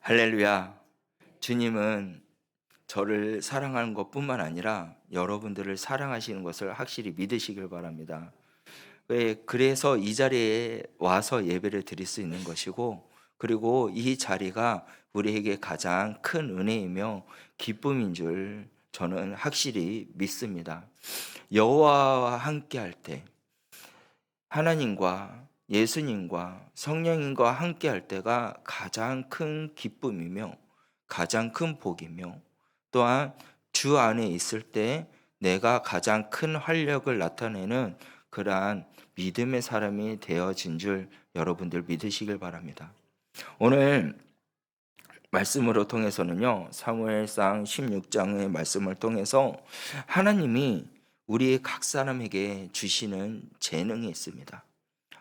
할렐루야. 주님은 저를 사랑하는 것뿐만 아니라 여러분들을 사랑하시는 것을 확실히 믿으시길 바랍니다. 그래서 이 자리에 와서 예배를 드릴 수 있는 것이고, 그리고 이 자리가 우리에게 가장 큰 은혜이며 기쁨인 줄 저는 확실히 믿습니다. 여호와와 함께 할 때, 하나님과 예수님과 성령님과 함께 할 때가 가장 큰 기쁨이며 가장 큰 복이며, 또한 주 안에 있을 때 내가 가장 큰 활력을 나타내는 그러한 믿음의 사람이 되어진 줄 여러분들 믿으시길 바랍니다. 오늘 말씀으로 통해서는요, 사무엘상 16장의 말씀을 통해서 하나님이 우리 각 사람에게 주시는 재능이 있습니다.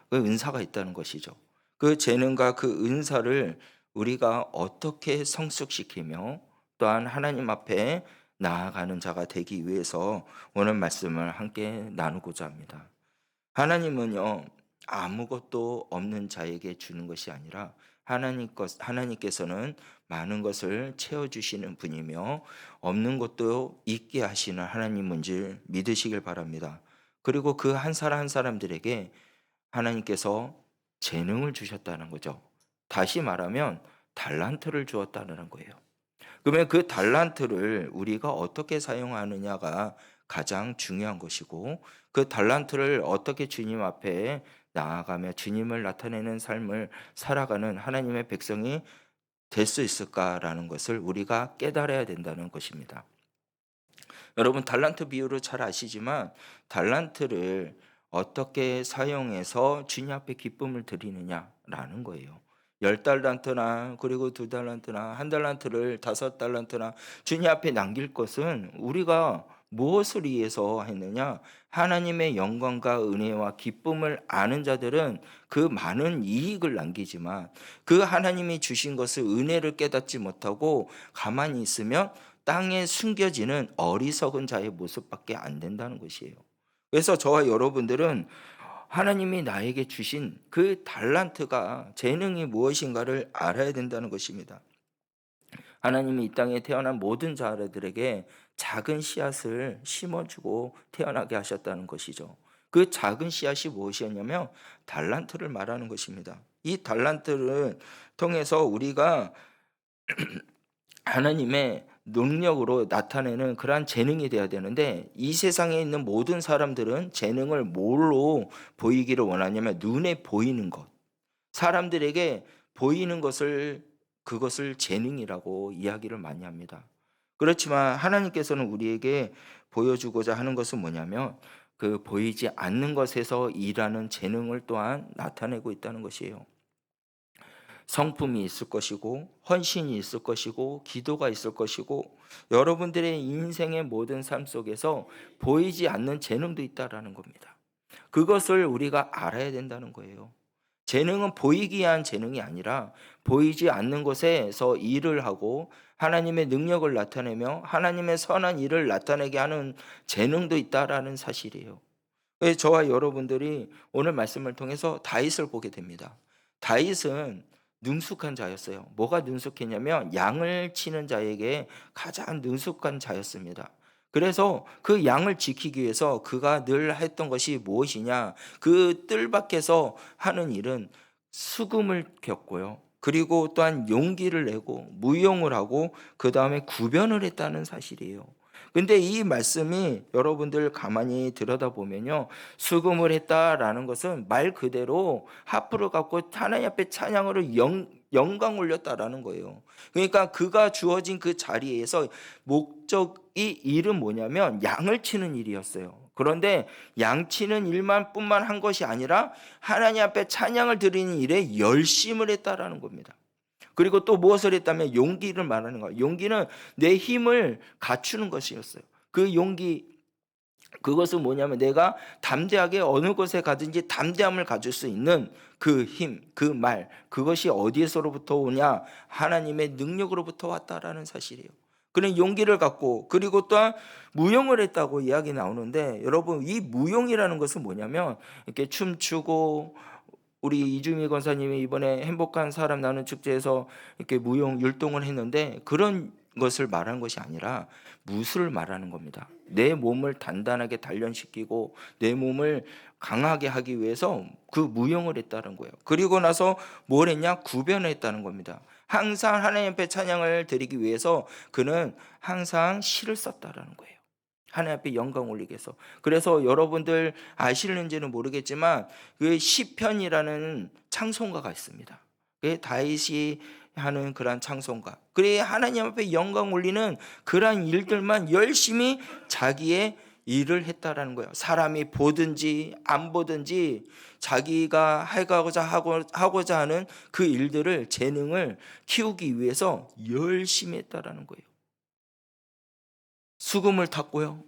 그 은사가 있다는 것이죠. 그 재능과 그 은사를 우리가 어떻게 성숙시키며 또한 하나님 앞에 나아가는 자가 되기 위해서 오늘 말씀을 함께 나누고자 합니다. 하나님은요, 아무것도 없는 자에게 주는 것이 아니라 하나님께서는 많은 것을 채워주시는 분이며 없는 것도 있게 하시는 하나님인 줄 믿으시길 바랍니다. 그리고 그 한 사람 한 사람들에게 하나님께서 재능을 주셨다는 거죠. 다시 말하면 달란트를 주었다는 거예요. 그러면 그 달란트를 우리가 어떻게 사용하느냐가 가장 중요한 것이고, 그 달란트를 어떻게 주님 앞에 나아가며 주님을 나타내는 삶을 살아가는 하나님의 백성이 될 수 있을까라는 것을 우리가 깨달아야 된다는 것입니다. 여러분, 달란트 비유를 잘 아시지만 달란트를 어떻게 사용해서 주님 앞에 기쁨을 드리느냐라는 거예요. 10달란트나 그리고 2달란트나 1달란트를 5달란트나 주님 앞에 남길 것은 우리가 무엇을 위해서 했느냐? 하나님의 영광과 은혜와 기쁨을 아는 자들은 그 많은 이익을 남기지만, 그 하나님이 주신 것을 은혜를 깨닫지 못하고 가만히 있으면 땅에 숨겨지는 어리석은 자의 모습밖에 안 된다는 것이에요. 그래서 저와 여러분들은 하나님이 나에게 주신 그 달란트가, 재능이 무엇인가를 알아야 된다는 것입니다. 하나님이 이 땅에 태어난 모든 자들에게 작은 씨앗을 심어주고 태어나게 하셨다는 것이죠. 그 작은 씨앗이 무엇이었냐면 달란트를 말하는 것입니다. 이 달란트를 통해서 우리가 하나님의 능력으로 나타내는 그러한 재능이 되어야 되는데, 이 세상에 있는 모든 사람들은 재능을 뭘로 보이기를 원하냐면 눈에 보이는 것, 사람들에게 보이는 것을, 그것을 재능이라고 이야기를 많이 합니다. 그렇지만 하나님께서는 우리에게 보여주고자 하는 것은 뭐냐면 그 보이지 않는 것에서 일하는 재능을 또한 나타내고 있다는 것이에요. 성품이 있을 것이고 헌신이 있을 것이고 기도가 있을 것이고 여러분들의 인생의 모든 삶 속에서 보이지 않는 재능도 있다라는 겁니다. 그것을 우리가 알아야 된다는 거예요. 재능은 보이기 위한 재능이 아니라 보이지 않는 곳에서 일을 하고 하나님의 능력을 나타내며 하나님의 선한 일을 나타내게 하는 재능도 있다라는 사실이에요. 그래서 저와 여러분들이 오늘 말씀을 통해서 다윗을 보게 됩니다. 다윗은 능숙한 자였어요. 뭐가 능숙했냐면 양을 치는 자에게 가장 능숙한 자였습니다. 그래서 그 양을 지키기 위해서 그가 늘 했던 것이 무엇이냐? 그 뜰 밖에서 하는 일은 수금을 겪고요. 그리고 또한 용기를 내고 무용을 하고 그 다음에 구변을 했다는 사실이에요. 근데 이 말씀이 여러분들 가만히 들여다보면요, 수금을 했다라는 것은 말 그대로 하프를 갖고 하나님 앞에 찬양으로 영광 올렸다라는 거예요. 그러니까 그가 주어진 그 자리에서 목적이, 일은 뭐냐면 양을 치는 일이었어요. 그런데 양 치는 일만 뿐만 한 것이 아니라 하나님 앞에 찬양을 드리는 일에 열심을 했다라는 겁니다. 그리고 또 무엇을 했다면 용기를 말하는 거예요. 용기는 내 힘을 갖추는 것이었어요. 그 용기, 그것은 뭐냐면 내가 담대하게 어느 곳에 가든지 담대함을 가질 수 있는 그 힘, 그 말, 그것이 어디에서로부터 오냐? 하나님의 능력으로부터 왔다라는 사실이에요. 그는 용기를 갖고, 그리고 또한 무용을 했다고 이야기 나오는데, 여러분 이 무용이라는 것은 뭐냐면 이렇게 춤추고 우리 이주미 권사님이 이번에 행복한 사람 나누는 축제에서 이렇게 무용 율동을 했는데 그런 것을 말하는 것이 아니라 무술을 말하는 겁니다. 내 몸을 단단하게 단련시키고 내 몸을 강하게 하기 위해서 그 무용을 했다는 거예요. 그리고 나서 뭘 했냐? 구변했다는 겁니다. 항상 하나님 앞에 찬양을 드리기 위해서 그는 항상 시를 썼다라는 거예요. 하나님 앞에 영광 올리기 위해서. 그래서 여러분들 아시는지는 모르겠지만 그 시편이라는 찬송가가 있습니다. 그 다윗이 하는 그러한 찬송가. 그래 하나님 앞에 영광 올리는 그러한 일들만 열심히 자기의 일을 했다라는 거예요. 사람이 보든지 안 보든지 자기가 하고자 하는 그 일들을 재능을 키우기 위해서 열심히 했다라는 거예요. 수금을 탔고요.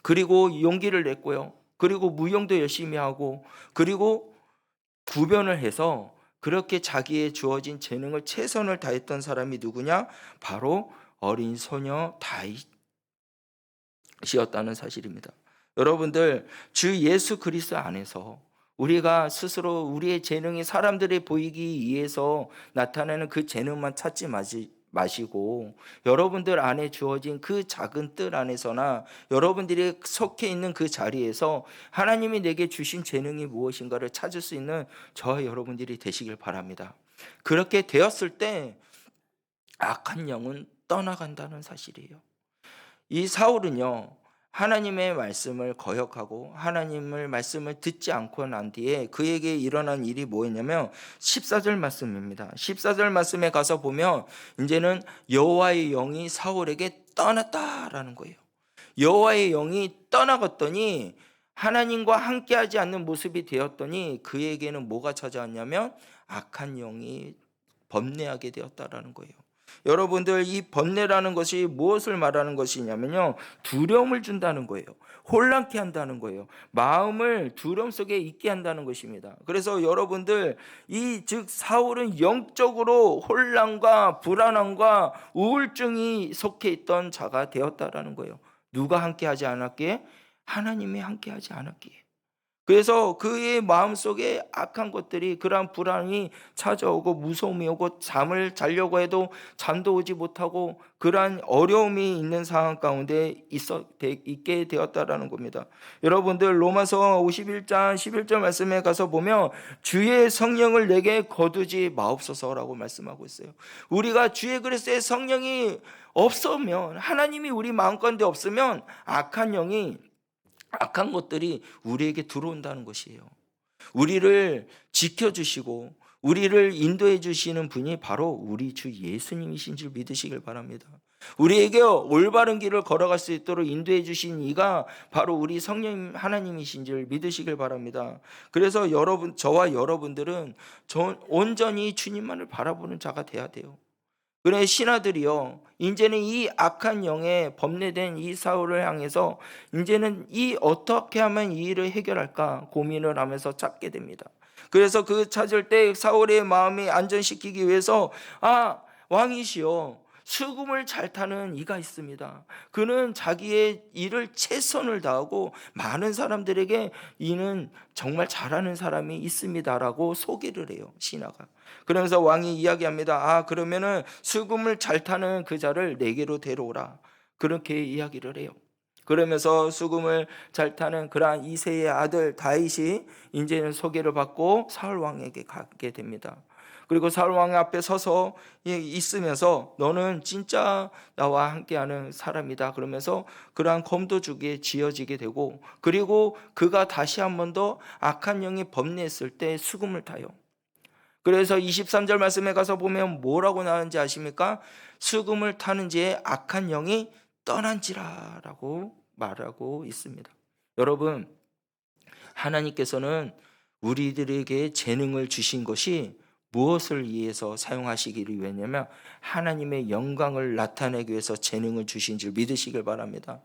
그리고 용기를 냈고요. 그리고 무용도 열심히 하고 그리고 구변을 해서 그렇게 자기의 주어진 재능을 최선을 다했던 사람이 누구냐? 바로 어린 소녀 다윗이었다는 사실입니다. 여러분들 주 예수 그리스도 안에서 우리가 스스로 우리의 재능이 사람들에 보이기 위해서 나타내는 그 재능만 찾지 마시고 여러분들 안에 주어진 그 작은 뜰 안에서나 여러분들이 속해 있는 그 자리에서 하나님이 내게 주신 재능이 무엇인가를 찾을 수 있는 저와 여러분들이 되시길 바랍니다. 그렇게 되었을 때 악한 영은 떠나간다는 사실이에요. 이 사울은요, 하나님의 말씀을 거역하고 하나님의 말씀을 듣지 않고 난 뒤에 그에게 일어난 일이 뭐였냐면 14절 말씀입니다. 14절 말씀에 가서 보면 이제는 여호와의 영이 사울에게 떠났다라는 거예요. 여호와의 영이 떠나갔더니 하나님과 함께하지 않는 모습이 되었더니 그에게는 뭐가 찾아왔냐면 악한 영이 범례하게 되었다라는 거예요. 여러분들 이 번뇌라는 것이 무엇을 말하는 것이냐면요, 두려움을 준다는 거예요. 혼란케 한다는 거예요. 마음을 두려움 속에 있게 한다는 것입니다. 그래서 여러분들 즉 사울은 영적으로 혼란과 불안함과 우울증이 속해 있던 자가 되었다라는 거예요. 누가 함께하지 않았기에? 하나님이 함께하지 않았기에. 그래서 그의 마음속에 악한 것들이 그러한 불안이 찾아오고 무서움이 오고 잠을 자려고 해도 잠도 오지 못하고 그러한 어려움이 있는 상황 가운데 있게 되었다라는 겁니다. 여러분들 로마서 51장 11절 말씀에 가서 보면 주의 성령을 내게 거두지 마옵소서라고 말씀하고 있어요. 우리가 주의 그리스도의 성령이 없으면 하나님이 우리 마음 가운데 없으면 악한 것들이 우리에게 들어온다는 것이에요. 우리를 지켜주시고 우리를 인도해 주시는 분이 바로 우리 주 예수님이신 줄 믿으시길 바랍니다. 우리에게 올바른 길을 걸어갈 수 있도록 인도해 주신 이가 바로 우리 성령 하나님이신 줄 믿으시길 바랍니다. 그래서 저와 여러분들은 온전히 주님만을 바라보는 자가 돼야 돼요. 그래 신하들이요, 이제는 이 악한 영에 범례된 이 사울을 향해서 이제는 어떻게 하면 이 일을 해결할까 고민을 하면서 찾게 됩니다. 그래서 그 찾을 때 사울의 마음이 안전시키기 위해서 왕이시여, 수금을 잘 타는 이가 있습니다. 그는 자기의 일을 최선을 다하고 많은 사람들에게 이는 정말 잘하는 사람이 있습니다라고 소개를 해요, 신하가. 그러면서 왕이 이야기합니다. 그러면은 수금을 잘 타는 그 자를 내게로 데려오라. 그렇게 이야기를 해요. 그러면서 수금을 잘 타는 그러한 이새의 아들 다윗이 이제는 소개를 받고 사울 왕에게 가게 됩니다. 그리고 사울 왕 앞에 서서 있으면서 너는 진짜 나와 함께하는 사람이다 그러면서 그러한 검도주기에 지어지게 되고, 그리고 그가 다시 한 번 더 악한 영이 범례했을 때 수금을 타요. 그래서 23절 말씀에 가서 보면 뭐라고 나오는지 아십니까? 수금을 타는 지에 악한 영이 떠난지라 라고 말하고 있습니다. 여러분, 하나님께서는 우리들에게 재능을 주신 것이 무엇을 위해서 사용하시기를 위해냐면 하나님의 영광을 나타내기 위해서 재능을 주신 줄 믿으시길 바랍니다.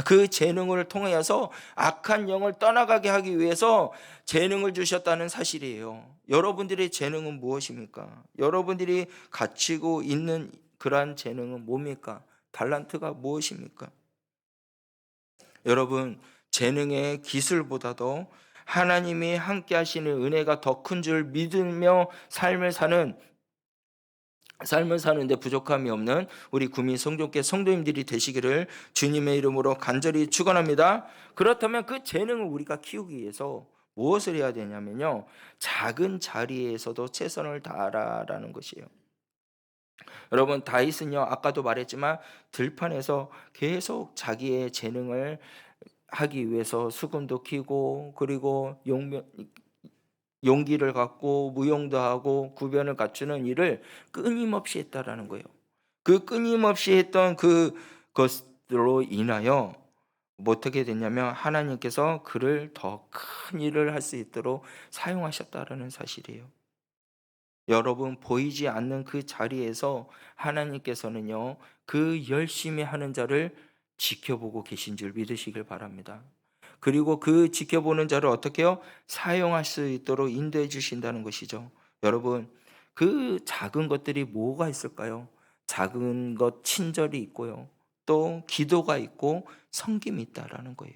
그 재능을 통하여서 악한 영을 떠나가게 하기 위해서 재능을 주셨다는 사실이에요. 여러분들의 재능은 무엇입니까? 여러분들이 가지고 있는 그러한 재능은 뭡니까? 달란트가 무엇입니까? 여러분, 재능의 기술보다도 하나님이 함께 하시는 은혜가 더 큰 줄 믿으며 삶을 사는데 부족함이 없는 우리 구민 성도께 성도님들이 되시기를 주님의 이름으로 간절히 축원합니다. 그렇다면 그 재능을 우리가 키우기 위해서 무엇을 해야 되냐면요, 작은 자리에서도 최선을 다하라라는 것이에요. 여러분, 다윗은요, 아까도 말했지만 들판에서 계속 자기의 재능을 하기 위해서 수금도 키고, 그리고 용기를 갖고 무용도 하고 구변을 갖추는 일을 끊임없이 했다라는 거예요. 그 끊임없이 했던 그것으로 인하여 어떻게 됐냐면 하나님께서 그를 더 큰 일을 할 수 있도록 사용하셨다라는 사실이에요. 여러분, 보이지 않는 그 자리에서 하나님께서는요, 그 열심히 하는 자를 지켜보고 계신 줄 믿으시길 바랍니다. 그리고 그 지켜보는 자를 어떻게 요 사용할 수 있도록 인도해 주신다는 것이죠. 여러분, 그 작은 것들이 뭐가 있을까요? 작은 것 친절이 있고요, 또 기도가 있고 섬김이 있다라는 거예요.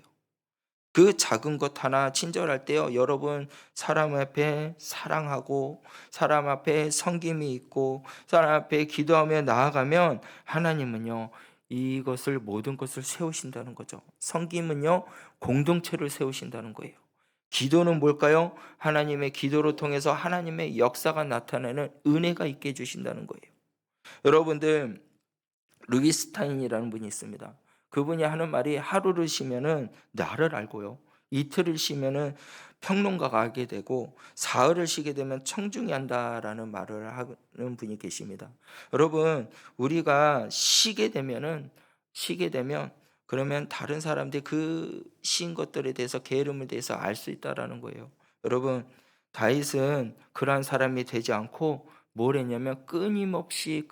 그 작은 것 하나 친절할 때요, 여러분, 사람 앞에 사랑하고 사람 앞에 섬김이 있고 사람 앞에 기도하며 나아가면 하나님은요, 이것을 모든 것을 세우신다는 거죠. 섬김은요, 공동체를 세우신다는 거예요. 기도는 뭘까요? 하나님의 기도로 통해서 하나님의 역사가 나타나는 은혜가 있게 해주신다는 거예요. 여러분들, 루이스타인이라는 분이 있습니다. 그분이 하는 말이, 하루를 쉬면은 나를 알고요, 이틀을 쉬면은 평론가가 알게 되고, 사흘을 쉬게 되면 청중이 한다라는 말을 하는 분이 계십니다. 여러분, 우리가 쉬게 되면 그러면 다른 사람들이 그 쉰 것들에 대해서, 게으름에 대해서 알 수 있다라는 거예요. 여러분, 다윗은 그러한 사람이 되지 않고 뭘 했냐면 끊임없이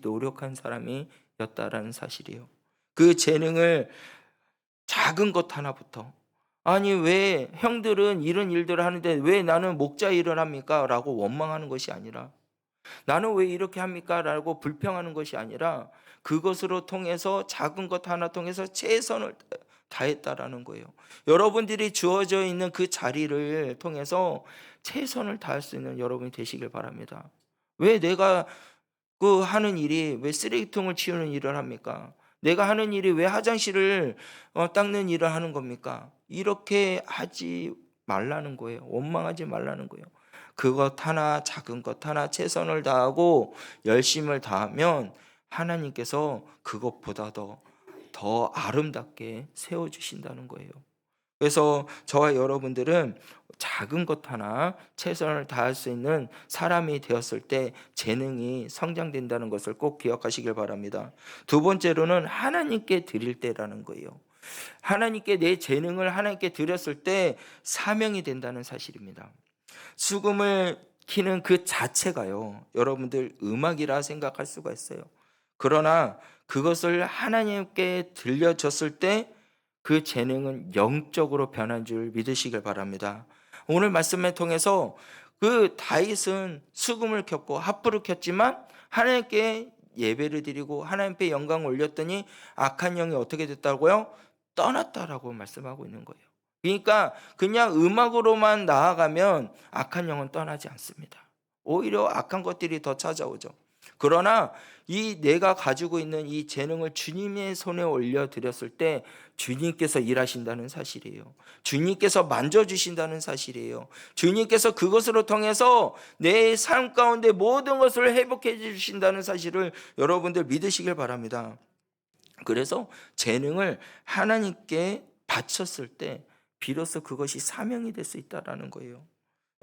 노력한 사람이 였다라는 사실이에요. 그 재능을 작은 것 하나부터, 아니 왜 형들은 이런 일들을 하는데 왜 나는 목자 일을 합니까? 라고 원망하는 것이 아니라, 나는 왜 이렇게 합니까? 라고 불평하는 것이 아니라, 그것으로 통해서 작은 것 하나 통해서 최선을 다했다라는 거예요. 여러분들이 주어져 있는 그 자리를 통해서 최선을 다할 수 있는 여러분이 되시길 바랍니다. 왜 내가 하는 일이 왜 쓰레기통을 치우는 일을 합니까? 내가 하는 일이 왜 화장실을 닦는 일을 하는 겁니까? 이렇게 하지 말라는 거예요. 원망하지 말라는 거예요. 그것 하나, 작은 것 하나 최선을 다하고 열심을 다하면 하나님께서 그것보다 더 아름답게 세워주신다는 거예요. 그래서 저와 여러분들은 작은 것 하나 최선을 다할 수 있는 사람이 되었을 때 재능이 성장된다는 것을 꼭 기억하시길 바랍니다. 두 번째로는 하나님께 드릴 때라는 거예요. 하나님께 내 재능을 하나님께 드렸을 때 사명이 된다는 사실입니다. 수금을 키는 그 자체가요, 여러분들 음악이라 생각할 수가 있어요. 그러나 그것을 하나님께 들려줬을 때 그 재능은 영적으로 변한 줄 믿으시길 바랍니다. 오늘 말씀을 통해서 그 다윗은 수금을 켰고 하프를 켰지만 하나님께 예배를 드리고 하나님께 영광을 올렸더니 악한 영이 어떻게 됐다고요? 떠났다라고 말씀하고 있는 거예요. 그러니까 그냥 음악으로만 나아가면 악한 영은 떠나지 않습니다. 오히려 악한 것들이 더 찾아오죠. 그러나 이 내가 가지고 있는 이 재능을 주님의 손에 올려드렸을 때 주님께서 일하신다는 사실이에요. 주님께서 만져주신다는 사실이에요. 주님께서 그것으로 통해서 내 삶 가운데 모든 것을 회복해 주신다는 사실을 여러분들 믿으시길 바랍니다. 그래서 재능을 하나님께 바쳤을 때 비로소 그것이 사명이 될 수 있다는 거예요.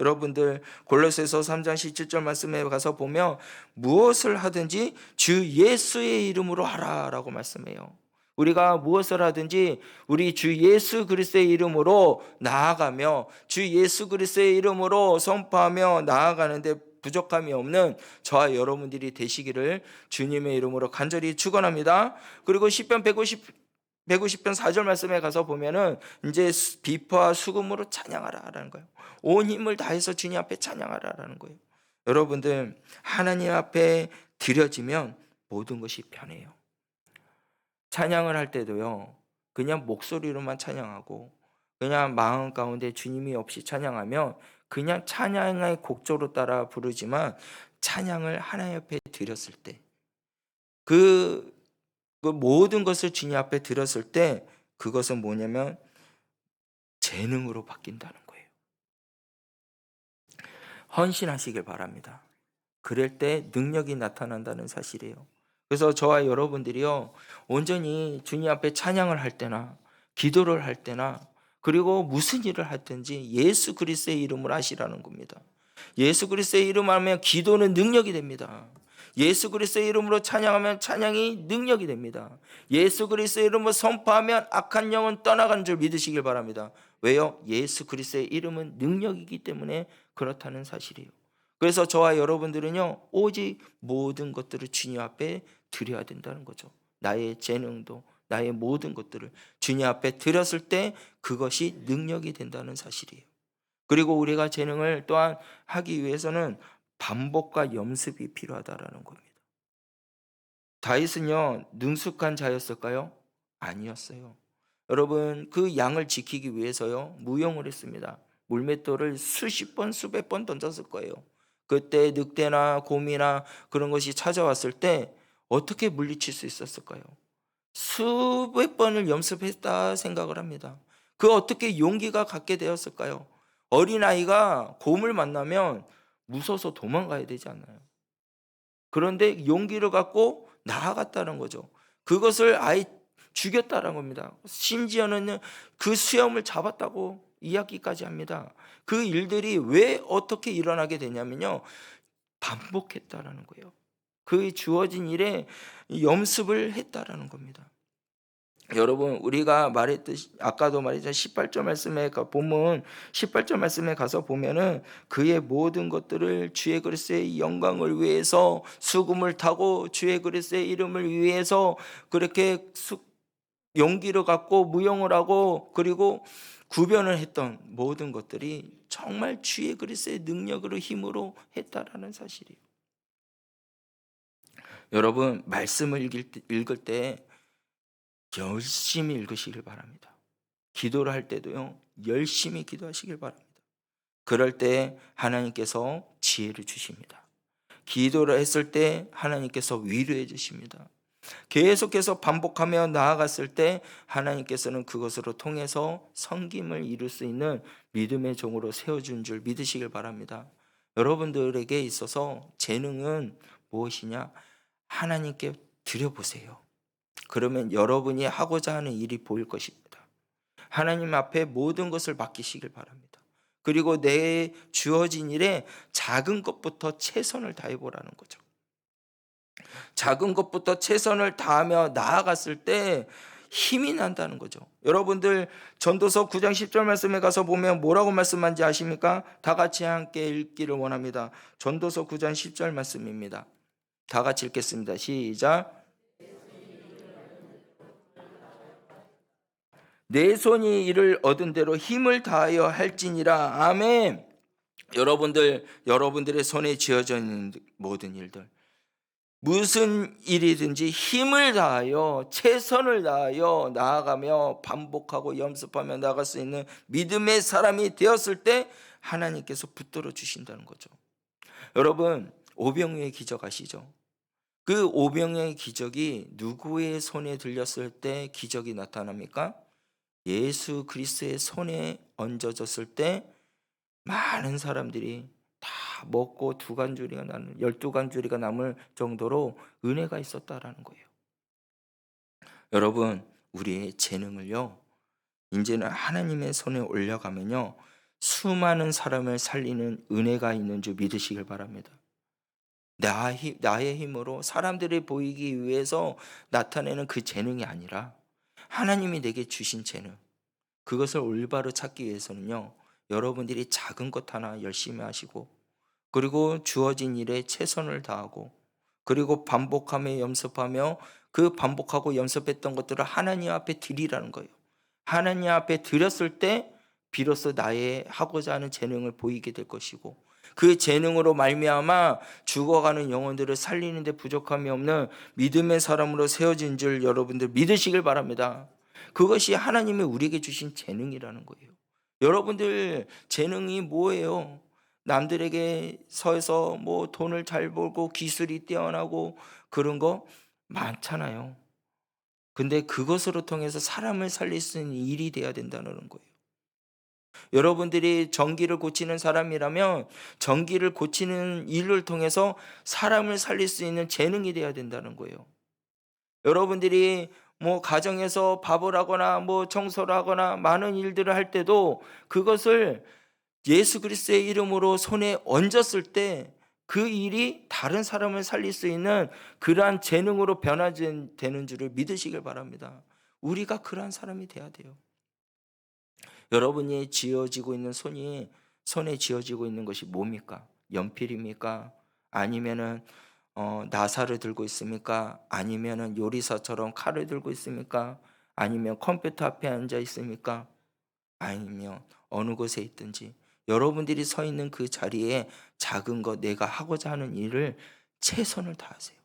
여러분들, 골로새서 3장 17절 말씀에 가서 보면 무엇을 하든지 주 예수의 이름으로 하라라고 말씀해요. 우리가 무엇을 하든지 우리 주 예수 그리스도의 이름으로 나아가며 주 예수 그리스도의 이름으로 선포하며 나아가는데 부족함이 없는 저와 여러분들이 되시기를 주님의 이름으로 간절히 축원합니다. 그리고 시편 150편 4절 말씀에 가서 보면은 이제 비파와 수금으로 찬양하라라는 거예요. 온 힘을 다해서 주님 앞에 찬양하라라는 거예요. 여러분들, 하나님 앞에 드려지면 모든 것이 변해요. 찬양을 할 때도요, 그냥 목소리로만 찬양하고 그냥 마음 가운데 주님이 없이 찬양하면 그냥 찬양의 곡조로 따라 부르지만 찬양을 하나님 앞에 드렸을 때 그 모든 것을 주님 앞에 드렸을 때 그것은 뭐냐면 재능으로 바뀐다는 거예요. 헌신하시길 바랍니다. 그럴 때 능력이 나타난다는 사실이에요. 그래서 저와 여러분들이요, 온전히 주님 앞에 찬양을 할 때나 기도를 할 때나 그리고 무슨 일을 하든지 예수 그리스도의 이름으로 하시라는 겁니다. 예수 그리스도의 이름 하면 기도는 능력이 됩니다. 예수 그리스도의 이름으로 찬양하면 찬양이 능력이 됩니다. 예수 그리스도의 이름으로 선포하면 악한 영은 떠나가는 줄 믿으시길 바랍니다. 왜요? 예수 그리스도의 이름은 능력이기 때문에 그렇다는 사실이에요. 그래서 저와 여러분들은요, 오직 모든 것들을 주님 앞에 드려야 된다는 거죠. 나의 재능도 나의 모든 것들을 주님 앞에 드렸을 때 그것이 능력이 된다는 사실이에요. 그리고 우리가 재능을 또한 하기 위해서는 반복과 연습이 필요하다라는 겁니다. 다윗은요, 능숙한 자였을까요? 아니었어요. 여러분, 그 양을 지키기 위해서요, 무용을 했습니다. 물맷돌을 수십 번, 수백 번 던졌을 거예요. 그때 늑대나 곰이나 그런 것이 찾아왔을 때 어떻게 물리칠 수 있었을까요? 수백 번을 연습했다 생각을 합니다. 그 어떻게 용기가 갖게 되었을까요? 어린아이가 곰을 만나면 무서워서 도망가야 되지 않나요? 그런데 용기를 갖고 나아갔다는 거죠. 그것을 아예 죽였다는 겁니다. 심지어는 그 수염을 잡았다고 이야기까지 합니다. 그 일들이 왜 어떻게 일어나게 되냐면요, 반복했다라는 거예요. 그 주어진 일에 연습을 했다라는 겁니다. 여러분, 우리가 말했듯이 아까도 말했지만 18절 말씀에 보면 18절 말씀에 가서 보면은 그의 모든 것들을 주의 그리스도의 영광을 위해서 수금을 타고 주의 그리스도의 이름을 위해서 그렇게 용기를 갖고 무용을 하고 그리고 구변을 했던 모든 것들이 정말 주의 그리스도의 능력으로 힘으로 했다라는 사실이에요. 여러분, 말씀을 읽을 때 열심히 읽으시길 바랍니다. 기도를 할 때도요, 열심히 기도하시길 바랍니다. 그럴 때 하나님께서 지혜를 주십니다. 기도를 했을 때 하나님께서 위로해 주십니다. 계속해서 반복하며 나아갔을 때 하나님께서는 그것으로 통해서 섬김을 이룰 수 있는 믿음의 종으로 세워준 줄 믿으시길 바랍니다. 여러분들에게 있어서 재능은 무엇이냐? 하나님께 드려보세요. 그러면 여러분이 하고자 하는 일이 보일 것입니다. 하나님 앞에 모든 것을 맡기시길 바랍니다. 그리고 내 주어진 일에 작은 것부터 최선을 다해보라는 거죠. 작은 것부터 최선을 다하며 나아갔을 때 힘이 난다는 거죠. 여러분들 전도서 9장 10절 말씀에 가서 보면 뭐라고 말씀한지 아십니까? 다 같이 함께 읽기를 원합니다. 전도서 9장 10절 말씀입니다. 다 같이 읽겠습니다. 시작. 내 손이 이를 얻은 대로 힘을 다하여 할지니라. 아멘. 여러분들의 손에 쥐어져 있는 모든 일들, 무슨 일이든지 힘을 다하여 최선을 다하여 나아가며 반복하고 연습하며 나아갈 수 있는 믿음의 사람이 되었을 때 하나님께서 붙들어 주신다는 거죠. 여러분, 오병이의 기적 아시죠? 그 오병이의 기적이 누구의 손에 들렸을 때 기적이 나타납니까? 예수 그리스도의 손에 얹어졌을 때 많은 사람들이 다 먹고 12간주리가 남을 정도로 은혜가 있었다라는 거예요. 여러분, 우리의 재능을요, 이제는 하나님의 손에 올려가면요, 수많은 사람을 살리는 은혜가 있는 줄 믿으시길 바랍니다. 나의 힘으로 사람들이 보이기 위해서 나타내는 그 재능이 아니라 하나님이 내게 주신 재능, 그것을 올바로 찾기 위해서는요, 여러분들이 작은 것 하나 열심히 하시고 그리고 주어진 일에 최선을 다하고 그리고 반복하며 연습하며 그 반복하고 연습했던 것들을 하나님 앞에 드리라는 거예요. 하나님 앞에 드렸을 때 비로소 나의 하고자 하는 재능을 보이게 될 것이고 그 재능으로 말미암아 죽어가는 영혼들을 살리는 데 부족함이 없는 믿음의 사람으로 세워진 줄 여러분들 믿으시길 바랍니다. 그것이 하나님이 우리에게 주신 재능이라는 거예요. 여러분들 재능이 뭐예요? 남들에게 서서 뭐 돈을 잘 벌고 기술이 뛰어나고 그런 거 많잖아요. 근데 그것으로 통해서 사람을 살릴 수 있는 일이 돼야 된다는 거예요. 여러분들이 전기를 고치는 사람이라면 전기를 고치는 일을 통해서 사람을 살릴 수 있는 재능이 돼야 된다는 거예요. 여러분들이 뭐 가정에서 밥을 하거나 뭐 청소를 하거나 많은 일들을 할 때도 그것을 예수 그리스도의 이름으로 손에 얹었을 때 그 일이 다른 사람을 살릴 수 있는 그러한 재능으로 변화되는 줄을 믿으시길 바랍니다. 우리가 그러한 사람이 돼야 돼요. 여러분이 쥐어지고 있는 손에 쥐어지고 있는 것이 뭡니까? 연필입니까? 아니면은 나사를 들고 있습니까? 아니면은 요리사처럼 칼을 들고 있습니까? 아니면 컴퓨터 앞에 앉아 있습니까? 아니면 어느 곳에 있든지 여러분들이 서 있는 그 자리에 작은 것 내가 하고자 하는 일을 최선을 다하세요.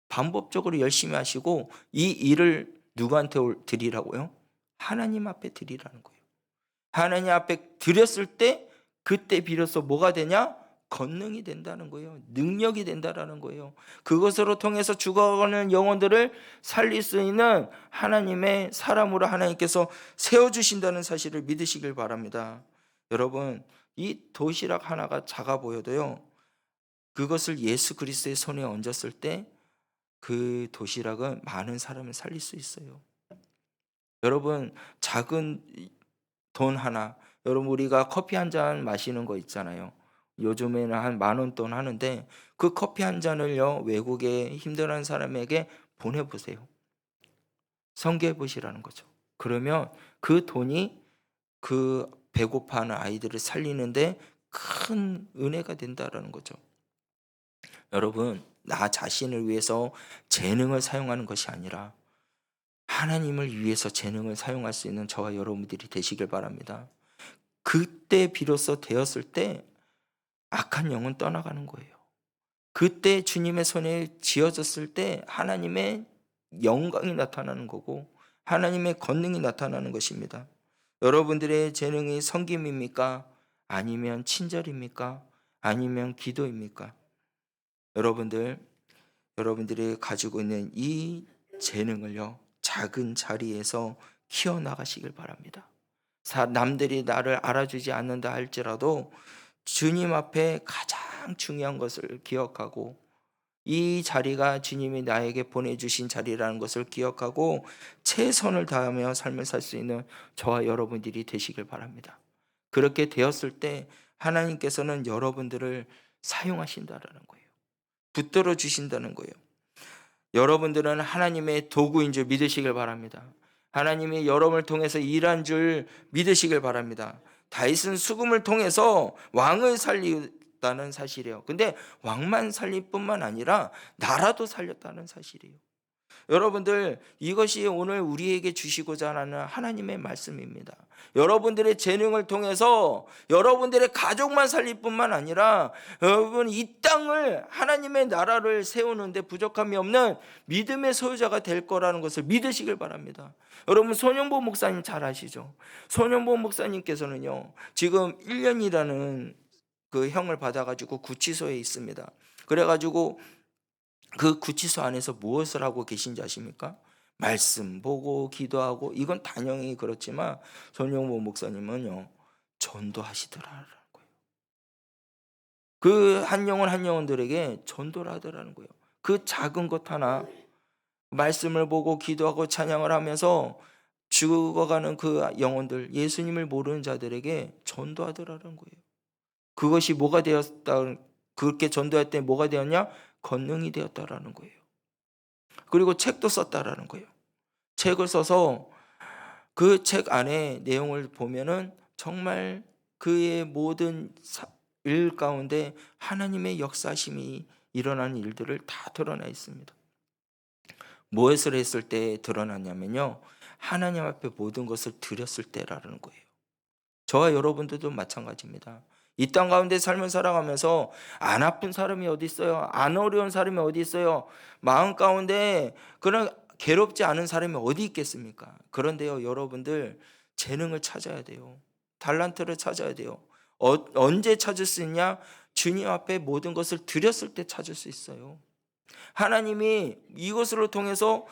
반복적으로 열심히 하시고 이 일을 누구한테 드리라고요? 하나님 앞에 드리라는 거예요. 하나님 앞에 드렸을 때 그때 비로소 뭐가 되냐? 권능이 된다는 거예요. 능력이 된다라는 거예요. 그것으로 통해서 죽어가는 영혼들을 살릴 수 있는 하나님의 사람으로 하나님께서 세워주신다는 사실을 믿으시길 바랍니다. 여러분, 이 도시락 하나가 작아 보여도요, 그것을 예수 그리스도의 손에 얹었을 때 그 도시락은 많은 사람을 살릴 수 있어요. 여러분, 작은 돈 하나, 여러분 우리가 커피 한 잔 마시는 거 있잖아요. 요즘에는 한 10,000원 돈 하는데 그 커피 한 잔을요, 외국에 힘들어하는 사람에게 보내보세요. 선교해 보시라는 거죠. 그러면 그 돈이 그 배고파하는 아이들을 살리는데 큰 은혜가 된다라는 거죠. 여러분, 나 자신을 위해서 재능을 사용하는 것이 아니라 하나님을 위해서 재능을 사용할 수 있는 저와 여러분들이 되시길 바랍니다. 그때 비로소 되었을 때 악한 영은 떠나가는 거예요. 그때 주님의 손에 쥐어졌을 때 하나님의 영광이 나타나는 거고 하나님의 권능이 나타나는 것입니다. 여러분들의 재능이 섬김입니까? 아니면 친절입니까? 아니면 기도입니까? 여러분들이 가지고 있는 이 재능을요, 작은 자리에서 키워나가시길 바랍니다. 남들이 나를 알아주지 않는다 할지라도 주님 앞에 가장 중요한 것을 기억하고 이 자리가 주님이 나에게 보내주신 자리라는 것을 기억하고 최선을 다하며 삶을 살 수 있는 저와 여러분들이 되시길 바랍니다. 그렇게 되었을 때 하나님께서는 여러분들을 사용하신다라는 거예요. 붙들어 주신다는 거예요. 여러분들은 하나님의 도구인 줄 믿으시길 바랍니다. 하나님이 여러분을 통해서 일한 줄 믿으시길 바랍니다. 다윗은 수금을 통해서 왕을 살렸다는 사실이에요. 근데 왕만 살릴 뿐만 아니라 나라도 살렸다는 사실이에요. 여러분들, 이것이 오늘 우리에게 주시고자 하는 하나님의 말씀입니다. 여러분들의 재능을 통해서 여러분들의 가족만 살릴 뿐만 아니라 여러분 이 땅을 하나님의 나라를 세우는데 부족함이 없는 믿음의 소유자가 될 거라는 것을 믿으시길 바랍니다. 여러분, 손영보 목사님 잘 아시죠? 손영보 목사님께서는요, 지금 1년이라는 그 형을 받아가지고 구치소에 있습니다. 그래가지고 그 구치소 안에서 무엇을 하고 계신지 아십니까? 말씀 보고 기도하고, 이건 당연히 그렇지만 손영보 목사님은요, 전도하시더라는 거예요. 그 한 영혼 한 영혼들에게 전도를 하더라는 거예요. 그 작은 것 하나, 말씀을 보고 기도하고 찬양을 하면서 죽어가는 그 영혼들, 예수님을 모르는 자들에게 전도하더라는 거예요. 그것이 뭐가 되었다, 그렇게 전도할 때 뭐가 되었냐? 권능이 되었다라는 거예요. 그리고 책도 썼다라는 거예요. 책을 써서 그 책 안에 내용을 보면은 정말 그의 모든 일 가운데 하나님의 역사심이 일어나는 일들을 다 드러나 있습니다. 무엇을 했을 때 드러났냐면요, 하나님 앞에 모든 것을 드렸을 때라는 거예요. 저와 여러분들도 마찬가지입니다. 이 땅 가운데 삶을 살아가면서 안 아픈 사람이 어디 있어요? 안 어려운 사람이 어디 있어요? 마음 가운데 그런 괴롭지 않은 사람이 어디 있겠습니까? 그런데요, 여러분들 재능을 찾아야 돼요. 달란트를 찾아야 돼요. 언제 찾을 수 있냐? 주님 앞에 모든 것을 드렸을 때 찾을 수 있어요. 하나님이 이것으로 통해서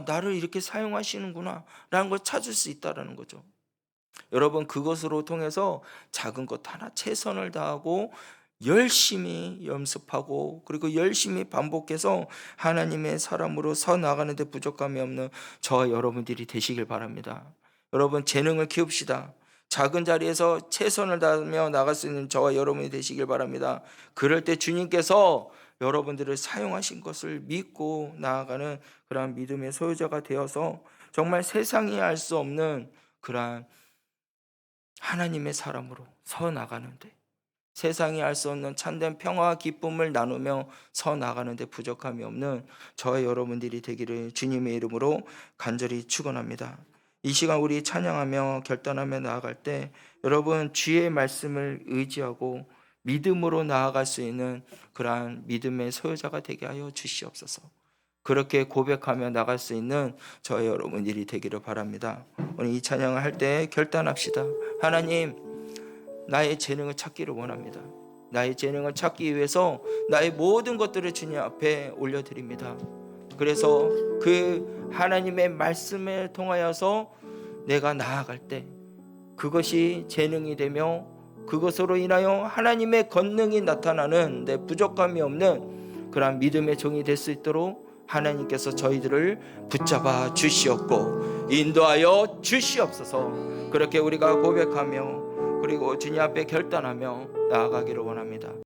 나를 이렇게 사용하시는구나 라는 걸 찾을 수 있다는 거죠. 여러분, 그것으로 통해서 작은 것 하나 최선을 다하고 열심히 연습하고 그리고 열심히 반복해서 하나님의 사람으로 서 나가는 데 부족함이 없는 저와 여러분들이 되시길 바랍니다. 여러분, 재능을 키웁시다. 작은 자리에서 최선을 다하며 나갈 수 있는 저와 여러분이 되시길 바랍니다. 그럴 때 주님께서 여러분들을 사용하신 것을 믿고 나아가는 그러한 믿음의 소유자가 되어서 정말 세상이 알 수 없는 그러한 하나님의 사람으로 서 나가는데, 세상이 알 수 없는 참된 평화와 기쁨을 나누며 서 나가는데 부족함이 없는 저와 여러분들이 되기를 주님의 이름으로 간절히 축원합니다. 이 시간 우리 찬양하며 결단하며 나아갈 때 여러분, 주의 말씀을 의지하고 믿음으로 나아갈 수 있는 그러한 믿음의 소유자가 되게 하여 주시옵소서. 그렇게 고백하며 나갈 수 있는 저와 여러분들이 되기를 바랍니다. 오늘 이 찬양을 할 때 결단합시다. 하나님, 나의 재능을 찾기를 원합니다. 나의 재능을 찾기 위해서 나의 모든 것들을 주님 앞에 올려드립니다. 그래서 그 하나님의 말씀을 통하여서 내가 나아갈 때 그것이 재능이 되며 그것으로 인하여 하나님의 권능이 나타나는 내 부족함이 없는 그런 믿음의 종이 될 수 있도록 하나님께서 저희들을 붙잡아 주시옵고 인도하여 주시옵소서. 그렇게 우리가 고백하며 그리고 주님 앞에 결단하며 나아가기를 원합니다.